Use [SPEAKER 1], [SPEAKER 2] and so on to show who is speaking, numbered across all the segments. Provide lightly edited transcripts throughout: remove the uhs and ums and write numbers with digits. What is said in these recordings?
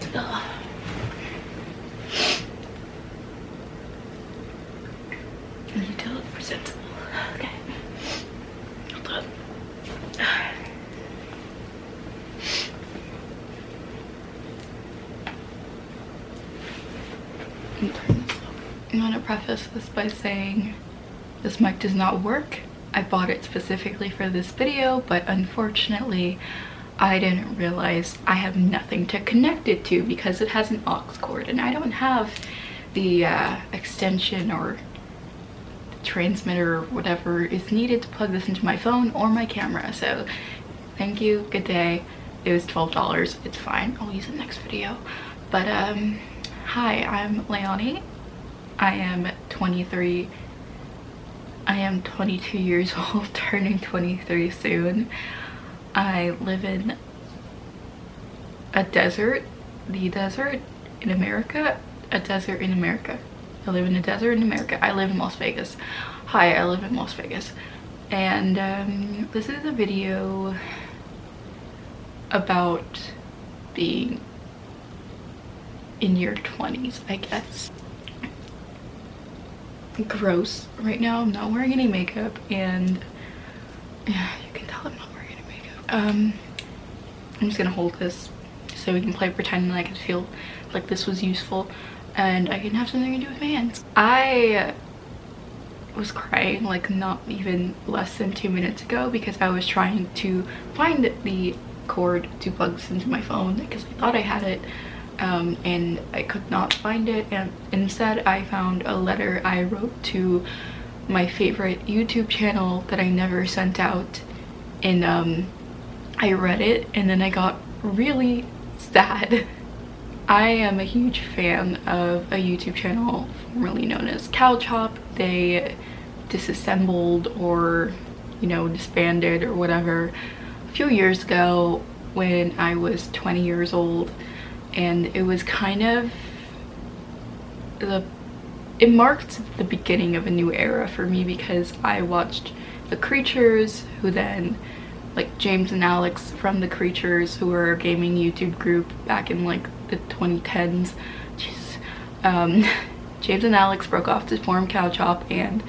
[SPEAKER 1] stuff. You tell it's presentable. Okay. Hold on. I'm gonna preface this by saying this mic does not work. I bought it specifically for this video, but unfortunately I didn't realize I have nothing to connect it to because it has an aux cord and I don't have the extension or transmitter or whatever is needed to plug this into my phone or my camera. So thank you, good day. It was $12, it's fine, I'll use it next video. But hi, I'm Leonie. I am 23. I am 22 years old, turning 23 soon. I live in a desert, the desert in America, a desert in America. I live in a desert in America. I live in Las Vegas. Hi, I live in Las Vegas. And this is a video about being in your 20s, I guess. Gross. Right now I'm not wearing any makeup and yeah, you can tell I'm not wearing any makeup. I'm just gonna hold this so we can play pretend and I can feel like this was useful and I can have something to do with my hands. I was crying like not even less than 2 minutes ago because I was trying to find the cord to plug this into my phone because I thought I had it. And I could not find it, and instead I found a letter I wrote to my favorite YouTube channel that I never sent out, and I read it and then I got really sad. I am a huge fan of a YouTube channel formerly known as Cow Chop. They disassembled or, you know, disbanded or whatever a few years ago when I was 20 years old. And it was kind of it marked the beginning of a new era for me because I watched the Creatures, who then, like James and Alex from the Creatures, who were a gaming YouTube group back in like the 2010s. James and Alex broke off to form Cow Chop, and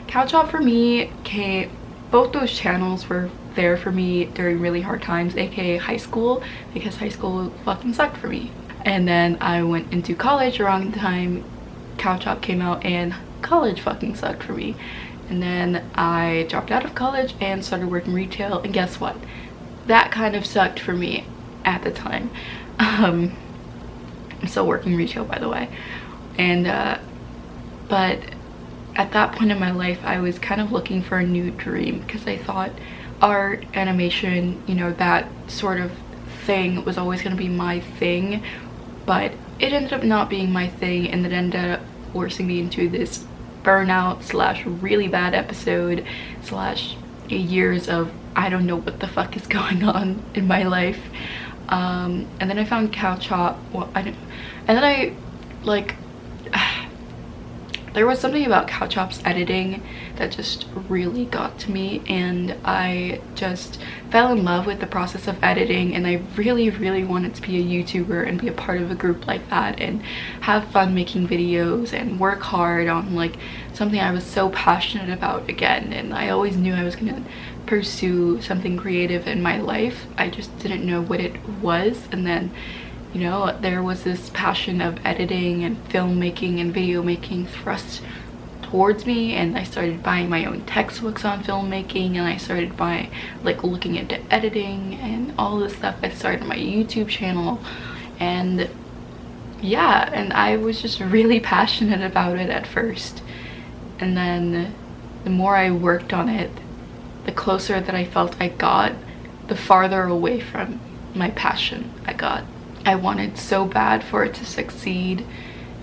[SPEAKER 1] Cow Chop for me both those channels were there for me during really hard times, aka high school, because high school fucking sucked for me. And then I went into college around the time Cow Chop came out and college fucking sucked for me. And then I dropped out of college and started working retail, and guess what? That kind of sucked for me at the time. I'm still working retail, by the way. And but at that point in my life I was kind of looking for a new dream because I thought art, animation, you know, that sort of thing was always going to be my thing, but it ended up not being my thing, and it ended up forcing me into this burnout slash really bad episode slash years of I don't know what the fuck is going on in my life. And then I found Cow Chop. Well, and then I like there was something about Cow Chop's editing that just really got to me, and I just fell in love with the process of editing, and I really wanted to be a YouTuber and be a part of a group like that and have fun making videos and work hard on like something I was so passionate about again. And I always knew I was gonna pursue something creative in my life. I just didn't know what it was, and then, you know, there was this passion of editing and filmmaking and video making thrust towards me, and I started buying my own textbooks on filmmaking, and I started buying, like, looking into editing and all this stuff. I started my YouTube channel, and yeah, and I was just really passionate about it at first, and then the more I worked on it, the closer that I felt I got, the farther away from my passion I got. I wanted so bad for it to succeed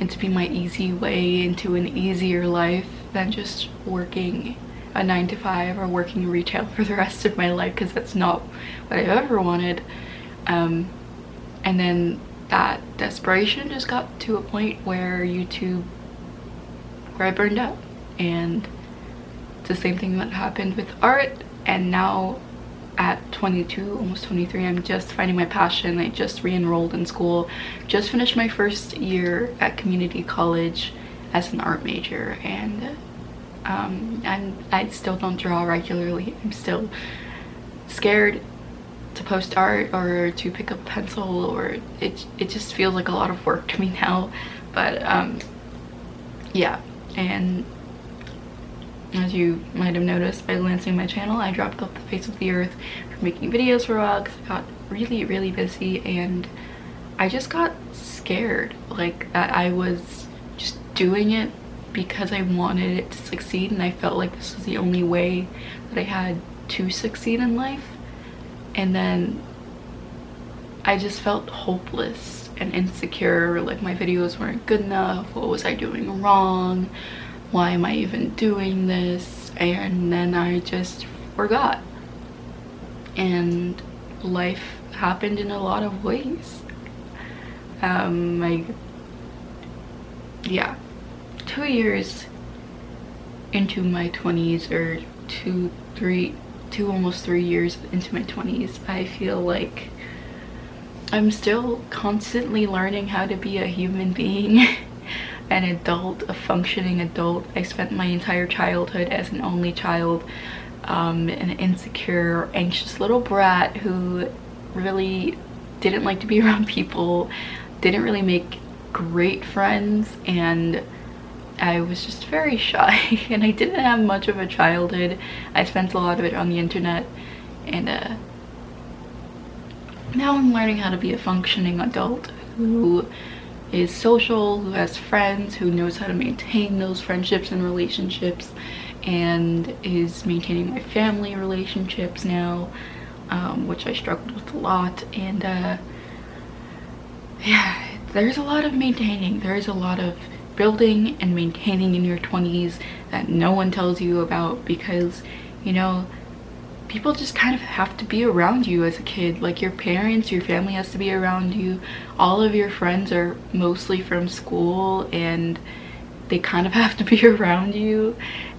[SPEAKER 1] and to be my easy way into an easier life than just working a 9-to-5 or working retail for the rest of my life, because that's not what I've ever wanted. And then that desperation just got to a point where I burned out, and it's the same thing that happened with art, and now at 22, almost 23. I'm just finding my passion. I just re-enrolled in school, just finished my first year at community college as an art major, and I still don't draw regularly. I'm still scared to post art or to pick up a pencil, or it just feels like a lot of work to me now. But yeah, and as you might have noticed by glancing my channel, I dropped off the face of the earth for making videos for a while because I got really busy, and I just got scared, like that I was just doing it because I wanted it to succeed, and I felt like this was the only way that I had to succeed in life. And then I just felt hopeless and insecure, like my videos weren't good enough. What was I doing wrong? Why am I even doing this? And then I just forgot, and life happened in a lot of ways. Yeah, 2 years into my 20s, or almost 3 years into my 20s, I feel like I'm still constantly learning how to be a human being, an adult, a functioning adult. I spent my entire childhood as an only child, an insecure, anxious little brat who really didn't like to be around people, didn't really make great friends, and I was just very shy and I didn't have much of a childhood. I spent a lot of it on the internet, and now I'm learning how to be a functioning adult who is social, who has friends, who knows how to maintain those friendships and relationships, and is maintaining my family relationships now, which I struggled with a lot. And yeah, there's a lot of maintaining. There's a lot of building and maintaining in your 20s that no one tells you about, because, you know, people just kind of have to be around you as a kid. Like your parents, your family has to be around you. All of your friends are mostly from school, and they kind of have to be around you,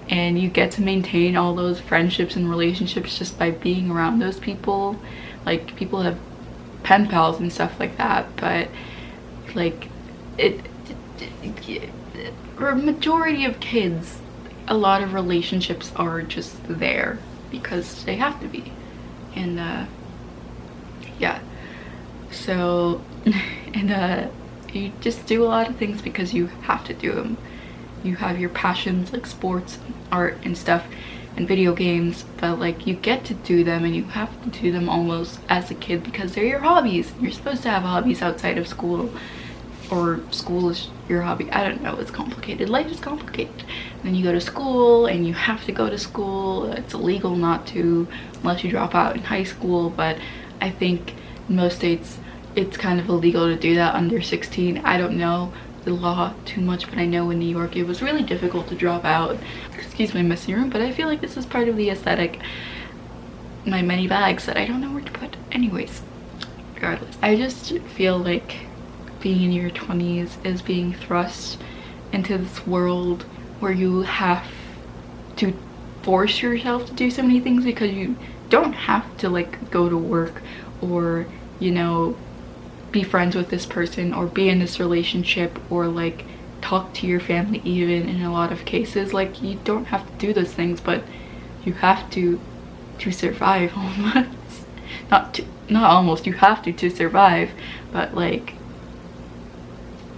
[SPEAKER 1] and you get to maintain all those friendships and relationships just by being around those people. Like people have pen pals and stuff like that, but like for a majority of kids, a lot of relationships are just there because they have to be. And yeah, so and you just do a lot of things because you have to do them. You have your passions like sports, art and stuff, and video games, but like you get to do them, and you have to do them almost as a kid because they're your hobbies. You're supposed to have hobbies outside of school, or school is your hobby. I don't know, it's complicated. Life is complicated. And then you go to school, and you have to go to school. It's illegal not to unless you drop out in high school, but I think in most states it's kind of illegal to do that under 16. I don't know the law too much, but I know in New York it was really difficult to drop out. Excuse my messy room, but I feel like this is part of the aesthetic. My many bags that I don't know where to put. Anyways, regardless, I just feel like being in your 20s is being thrust into this world where you have to force yourself to do so many things, because you don't have to like go to work, or, you know, be friends with this person, or be in this relationship, or like talk to your family. Even in a lot of cases, like you don't have to do those things, but you have to survive. Almost not almost, you have to survive, but like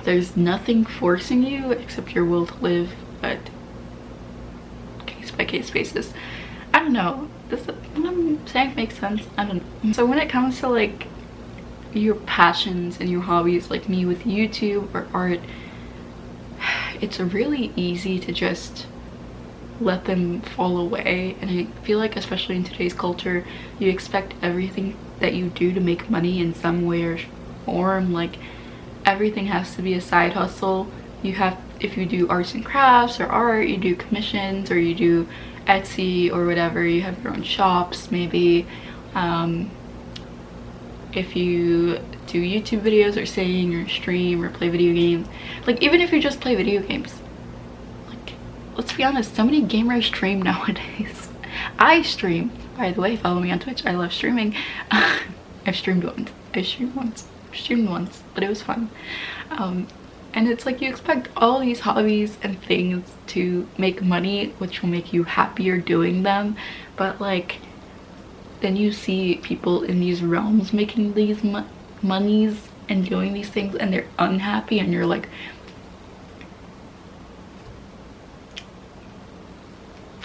[SPEAKER 1] there's nothing forcing you except your will to live, but case by case basis. I don't know, what I'm saying makes sense. I don't know. So when it comes to like your passions and your hobbies, like me with YouTube or art, it's really easy to just let them fall away. And I feel like, especially in today's culture, you expect everything that you do to make money in some way or form. Like everything has to be a side hustle. You have, if you do arts and crafts or art, you do commissions, or you do Etsy or whatever, you have your own shops maybe. If you do YouTube videos, or sing, or stream, or play video games, like even if you just play video games, like let's be honest, so many gamers stream nowadays. I stream, By the way, follow me on Twitch. I love streaming. I've streamed once, but it was fun. And it's like you expect all these hobbies and things to make money, which will make you happier doing them, but like then you see people in these realms making these monies and doing these things and they're unhappy, and you're like,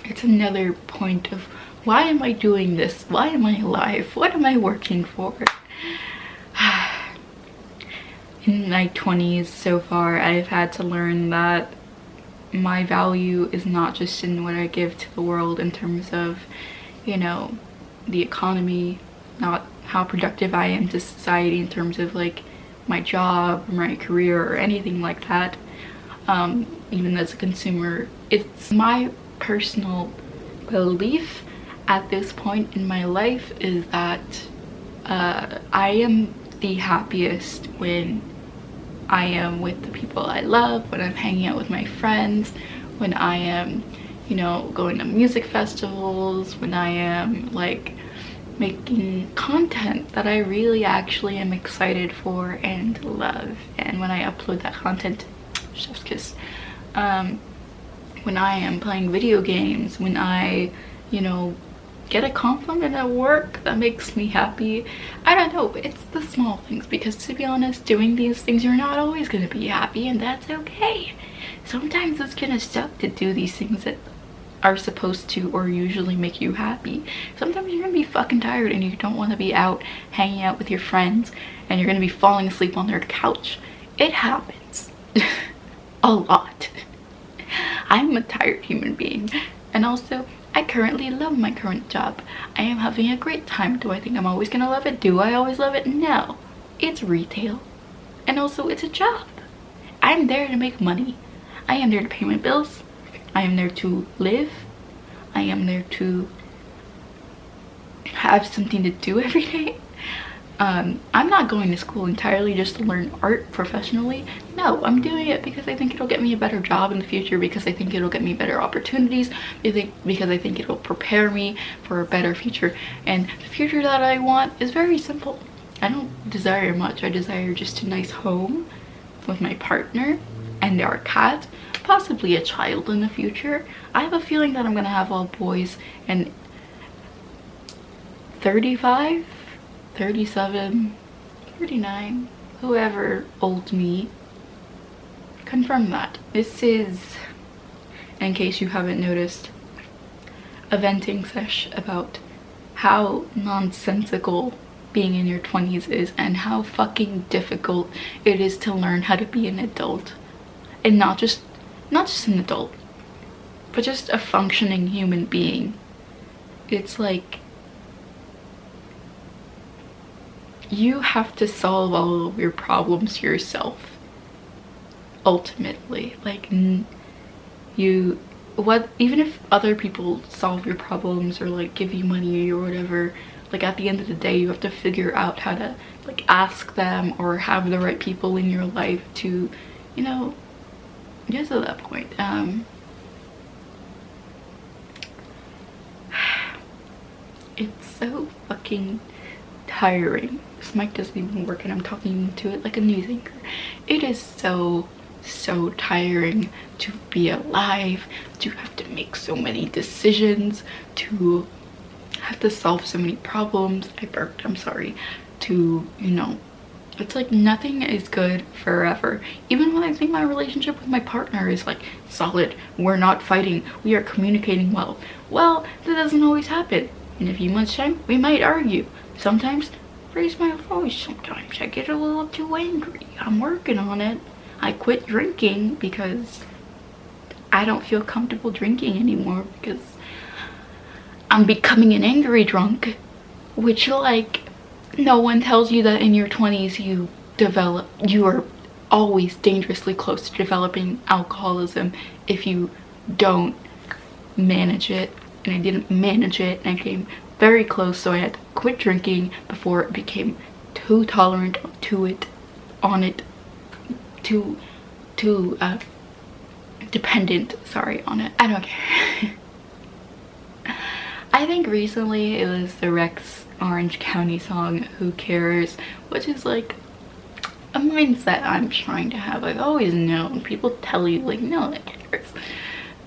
[SPEAKER 1] it's another point of, why am I doing this? Why am I alive? What am I working for? In my 20s so far, I've had to learn that my value is not just in what I give to the world in terms of, you know, the economy, not how productive I am to society in terms of like my job, my career, or anything like that. Even as a consumer, it's my personal belief at this point in my life is that I am the happiest when I am with the people I love, when I'm hanging out with my friends, when I am, you know, going to music festivals, when I am like making content that I really actually am excited for and love, and when I upload that content, chef's kiss, when I am playing video games, when I, you know, get a compliment at work that makes me happy. I don't know, but it's the small things, because to be honest, doing these things, you're not always gonna be happy, and that's okay. Sometimes it's gonna suck to do these things that are supposed to or usually make you happy. Sometimes you're gonna be fucking tired and you don't want to be out hanging out with your friends, and you're gonna be falling asleep on their couch. It happens a lot. I'm a tired human being, and also I currently love my current job. I am having a great time. Do I think I'm always gonna love it? Do I always love it? No. It's retail, and also it's a job. I'm there to make money. I am there to pay my bills. I am there to live. I am there to have something to do every day. I'm not going to school entirely just to learn art professionally. No, I'm doing it because I think it'll get me a better job in the future, because I think it'll get me better opportunities, because I think it'll prepare me for a better future. And the future that I want is very simple. I don't desire much. I desire just a nice home with my partner and our cat, possibly a child in the future. I have a feeling that I'm gonna have all boys, and 35, 37, 39, whoever old me, confirm that. This is, in case you haven't noticed, a venting sesh about how nonsensical being in your 20s is, and how fucking difficult it is to learn how to be an adult. And not just an adult, but just a functioning human being. It's like you have to solve all of your problems yourself ultimately. Like even if other people solve your problems or like give you money or whatever, like at the end of the day you have to figure out how to like ask them or have the right people in your life to, you know, get to that point. It's so fucking tiring. This mic doesn't even work and I'm talking to it like a news anchor. It is so tiring to be alive, to have to make so many decisions, to have to solve so many problems. I burped, I'm sorry. To, you know, it's like nothing is good forever. Even when I think my relationship with my partner is like solid, we're not fighting, we are communicating well, that doesn't always happen. In a few months time we might argue. Sometimes raise my voice, sometimes I get a little too angry. I'm working on it. I quit drinking because I don't feel comfortable drinking anymore, because I'm becoming an angry drunk, which, like, no one tells you that in your 20s you are always dangerously close to developing alcoholism if you don't manage it. And I didn't manage it, and I came very close, so I had to quit drinking before it became too tolerant to it, on it, too dependent, sorry, on it. I don't care. I think recently it was the Rex Orange County song Who Cares, which is like a mindset I'm trying to have. I've always known, people tell you like, no one cares,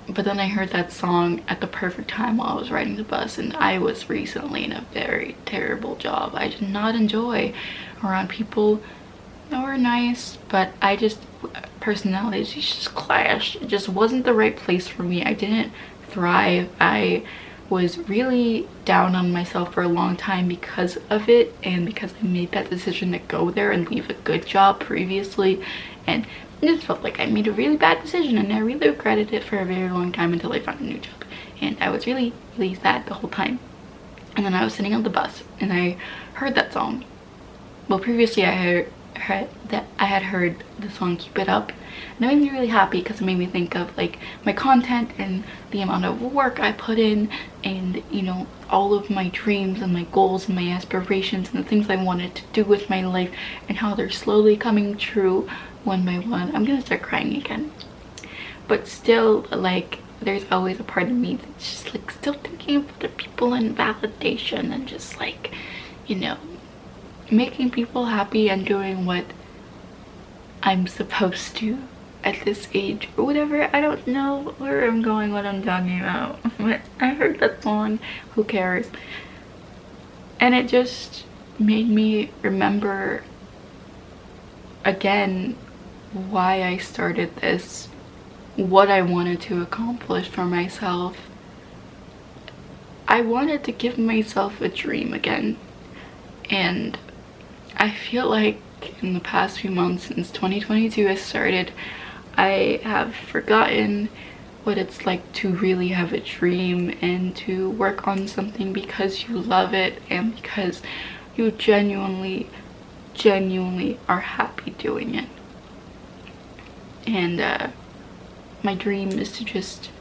[SPEAKER 1] but then I heard that song at the perfect time while I was riding the bus, and I was recently in a very terrible job. I did not enjoy around people that were nice, but I just, personalities just clashed. It just wasn't the right place for me. I didn't thrive. I was really down on myself for a long time because of it, and because I made that decision to go there and leave a good job previously, and it just felt like I made a really bad decision, and I really regretted it for a very long time until I found a new job. And I was really sad the whole time. And then I was sitting on the bus and I heard that song. Well, previously I had heard the song Keep It Up, and it made me really happy because it made me think of like my content and the amount of work I put in, and you know, all of my dreams and my goals and my aspirations and the things I wanted to do with my life, and how they're slowly coming true one by one. I'm gonna start crying again, but still, like, there's always a part of me that's just like still thinking of other people and validation, and just like, you know, making people happy and doing what I'm supposed to at this age or whatever. I don't know where I'm going, what I'm talking about, but I heard that song Who Cares, and it just made me remember again why I started this, what I wanted to accomplish for myself. I wanted to give myself a dream again, and I feel like in the past few months since 2022 has started, I have forgotten what it's like to really have a dream and to work on something because you love it and because you genuinely are happy doing it. And my dream is to just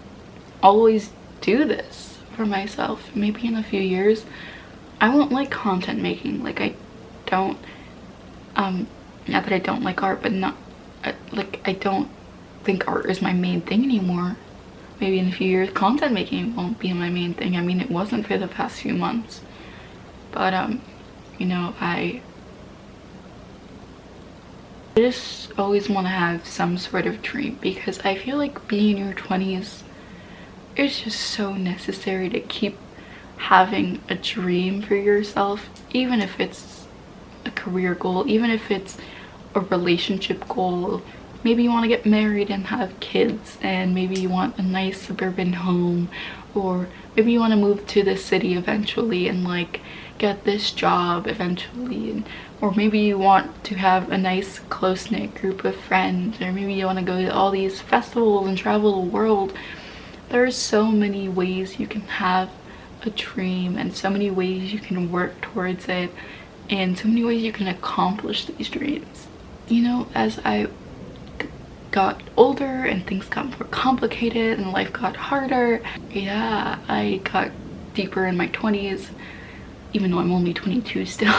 [SPEAKER 1] always do this for myself. Maybe in a few years I won't like content making. Like, I don't, not that I don't like art, but not like, I don't think art is my main thing anymore. Maybe in a few years content making won't be my main thing. I mean, it wasn't for the past few months, but you know, I just always want to have some sort of dream, because I feel like being in your 20s is just so necessary to keep having a dream for yourself, even if it's a career goal, even if it's a relationship goal. Maybe you want to get married and have kids, and maybe you want a nice suburban home, or maybe you want to move to the city eventually and like get this job eventually, and or maybe you want to have a nice close-knit group of friends, or maybe you want to go to all these festivals and travel the world. There are so many ways you can have a dream, and so many ways you can work towards it, and so many ways you can accomplish these dreams. You know, as I got older and things got more complicated and life got harder, yeah, I got deeper in my 20s, even though I'm only 22 still.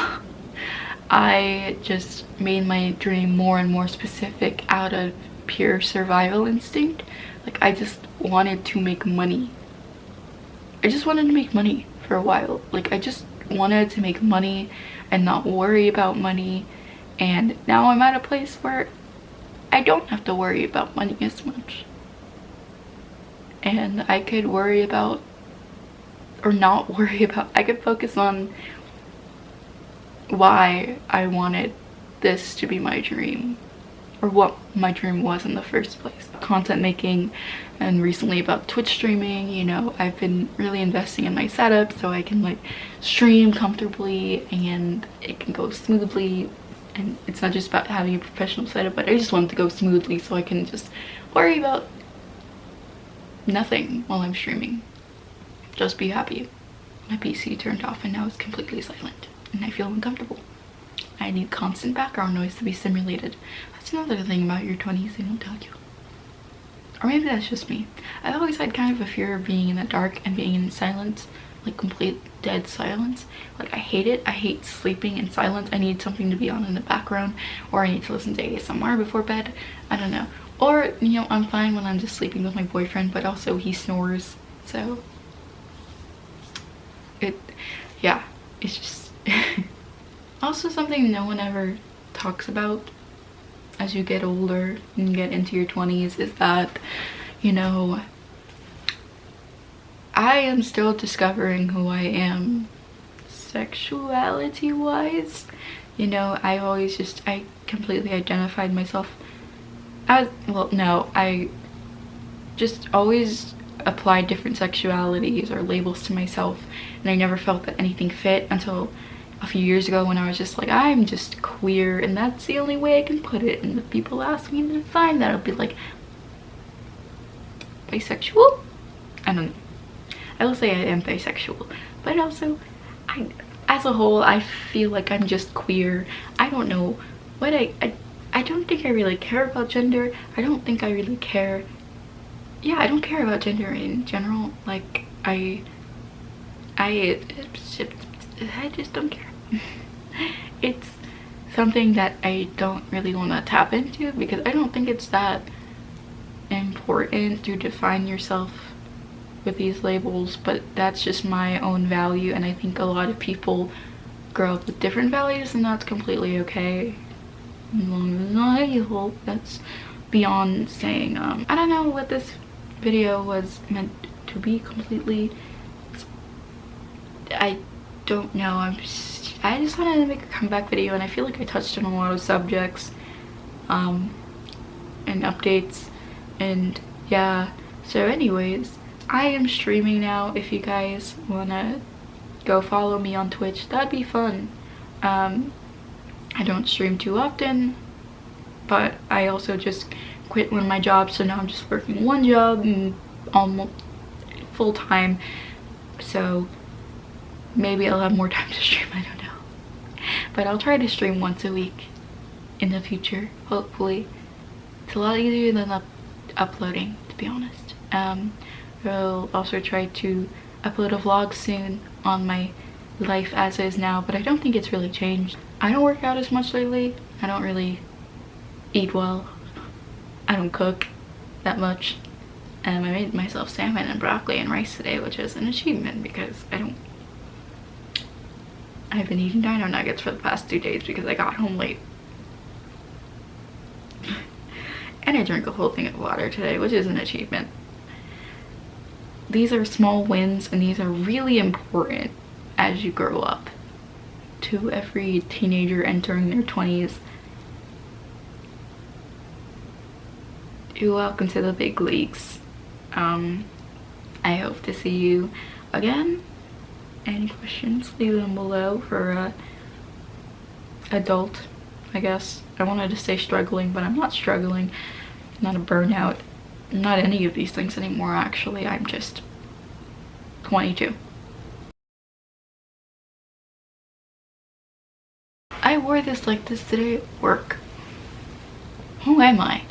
[SPEAKER 1] I just made my dream more and more specific out of pure survival instinct. Like, I just wanted to make money. I just wanted to make money for a while. Like, I just wanted to make money and not worry about money. And now I'm at a place where I don't have to worry about money as much. And I could worry about, or not worry about, I could focus on why I wanted this to be my dream, or what my dream was in the first place. Content making, and recently about Twitch streaming. You know, I've been really investing in my setup so I can like stream comfortably and it can go smoothly. And it's not just about having a professional setup, but I just want it to go smoothly so I can just worry about nothing while I'm streaming. Just be happy. My PC turned off and now it's completely silent, and I feel uncomfortable. I need constant background noise to be simulated. That's another thing about your 20s they don't tell you. Or maybe that's just me. I've always had kind of a fear of being in the dark and being in silence, like complete dead silence. Like, I hate it. I hate sleeping in silence. I need something to be on in the background, or I need to listen to ASMR before bed. I don't know. Or, you know, I'm fine when I'm just sleeping with my boyfriend, but also he snores, so Yeah, it's just also something no one ever talks about as you get older and get into your 20s is that, you know, I am still discovering who I am sexuality wise. You know, I completely identified myself as, well, no, I just always applied different sexualities or labels to myself, and I never felt that anything fit until a few years ago when I was just like, I'm just queer and that's the only way I can put it. And if people ask me to define that, I'll be like, bisexual? I don't know. I will say I am bisexual, but also as a whole, I feel like I'm just queer. I don't know what I don't think I really care about gender. I don't think I really care. Yeah, I don't care about gender in general. Like I just don't care. It's something that I don't really want to tap into because I don't think it's that important to define yourself with these labels, but that's just my own value, and I think a lot of people grow up with different values, and that's completely okay as long as it's not evil. That's beyond saying. I don't know what this video was meant to be completely. I don't know. I just wanted to make a comeback video, and I feel like I touched on a lot of subjects and updates, and yeah. So anyways, I am streaming now. If you guys wanna go follow me on Twitch, that'd be fun. I don't stream too often, but I also just quit one of my jobs, so now I'm just working one job and almost full time, so maybe I'll have more time to stream, I don't know. But I'll try to stream once a week in the future, hopefully. It's a lot easier than uploading, to be honest. I'll also try to upload a vlog soon on my life as is now, but I don't think it's really changed. I don't work out as much lately. I don't really eat well. I don't cook that much. I made myself salmon and broccoli and rice today, which is an achievement because I've been eating dino nuggets for the past 2 days because I got home late. And I drank a whole thing of water today, which is an achievement. These are small wins, and these are really important as you grow up. To every teenager entering their 20s, you're welcome to the big leagues. I hope to see you again. Any questions, leave them below for adult, I guess. I wanted to say struggling, but I'm not struggling. I'm not a burnout. I'm not any of these things anymore, actually. I'm just 22. I wore this like this today at work. Who am I?